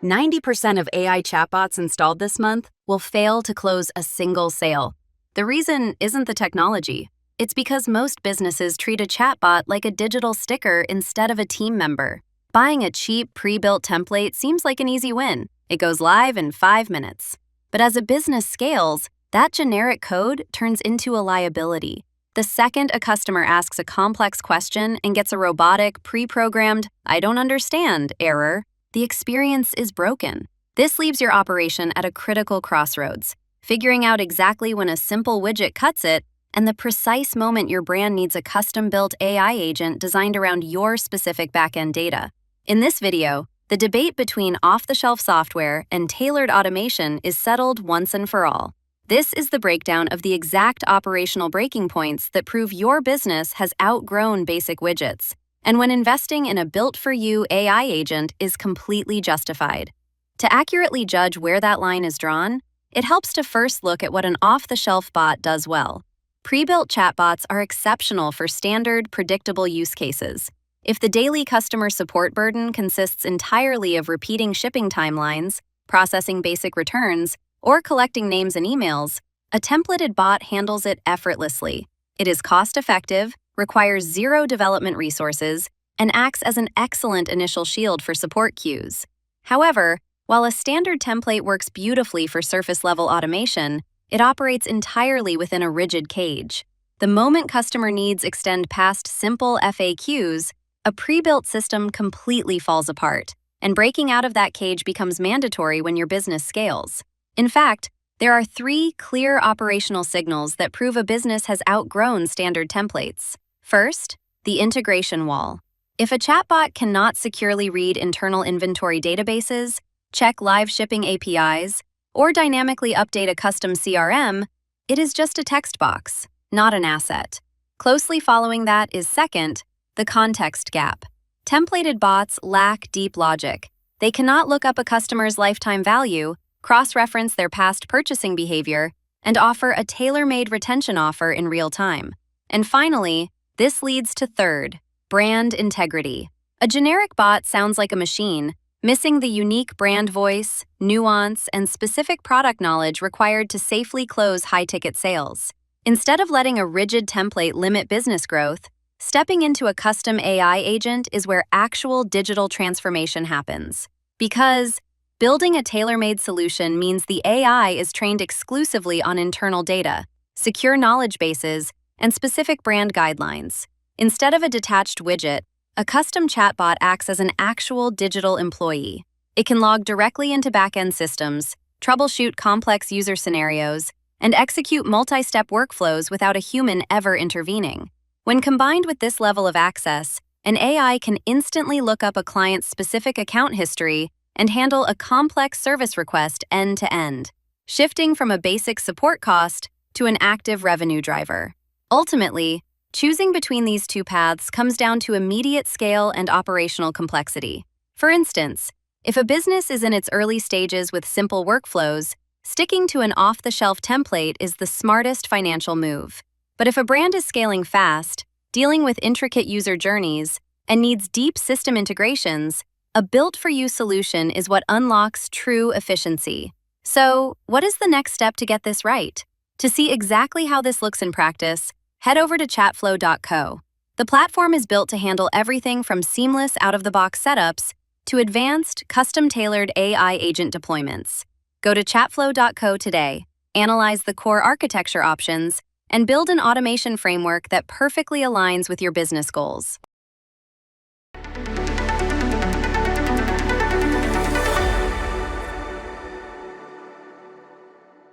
90% of AI chatbots installed this month will fail to close a single sale. The reason isn't the technology. It's because most businesses treat a chatbot like a digital sticker instead of a team member. Buying a cheap, pre-built template seems like an easy win. It goes live in 5 minutes. But as a business scales, that generic code turns into a liability. The second a customer asks a complex question and gets a robotic, pre-programmed, "I don't understand" error, the experience is broken. This leaves your operation at a critical crossroads, figuring out exactly when a simple widget cuts it and the precise moment your brand needs a custom-built AI agent designed around your specific backend data. In this video, the debate between off-the-shelf software and tailored automation is settled once and for all. This is the breakdown of the exact operational breaking points that prove your business has outgrown basic widgets, and when investing in a built-for-you AI agent is completely justified. To accurately judge where that line is drawn, it helps to first look at what an off-the-shelf bot does well. Pre-built chatbots are exceptional for standard, predictable use cases. If the daily customer support burden consists entirely of repeating shipping timelines, processing basic returns, or collecting names and emails, a templated bot handles it effortlessly. It is cost-effective, requires zero development resources, and acts as an excellent initial shield for support queues. However, while a standard template works beautifully for surface-level automation, it operates entirely within a rigid cage. The moment customer needs extend past simple FAQs, a pre-built system completely falls apart, and breaking out of that cage becomes mandatory when your business scales. In fact, there are 3 clear operational signals that prove a business has outgrown standard templates. First, the integration wall. If a chatbot cannot securely read internal inventory databases, check live shipping APIs, or dynamically update a custom CRM, it is just a text box, not an asset. Closely following that is second, the context gap. Templated bots lack deep logic. They cannot look up a customer's lifetime value, cross-reference their past purchasing behavior, and offer a tailor-made retention offer in real time. And finally, this leads to third, brand integrity. A generic bot sounds like a machine, missing the unique brand voice, nuance, and specific product knowledge required to safely close high-ticket sales. Instead of letting a rigid template limit business growth, stepping into a custom AI agent is where actual digital transformation happens. Because building a tailor-made solution means the AI is trained exclusively on internal data, secure knowledge bases, and specific brand guidelines. Instead of a detached widget, a custom chatbot acts as an actual digital employee. It can log directly into back-end systems, troubleshoot complex user scenarios, and execute multi-step workflows without a human ever intervening. When combined with this level of access, an AI can instantly look up a client's specific account history and handle a complex service request end-to-end, shifting from a basic support cost to an active revenue driver. Ultimately, choosing between these 2 paths comes down to immediate scale and operational complexity. For instance, if a business is in its early stages with simple workflows, sticking to an off-the-shelf template is the smartest financial move. But if a brand is scaling fast, dealing with intricate user journeys, and needs deep system integrations, a built-for-you solution is what unlocks true efficiency. So, what is the next step to get this right? To see exactly how this looks in practice, head over to chatflow.co. The platform is built to handle everything from seamless out-of-the-box setups to advanced, custom-tailored AI agent deployments. Go to chatflow.co today, analyze the core architecture options, and build an automation framework that perfectly aligns with your business goals.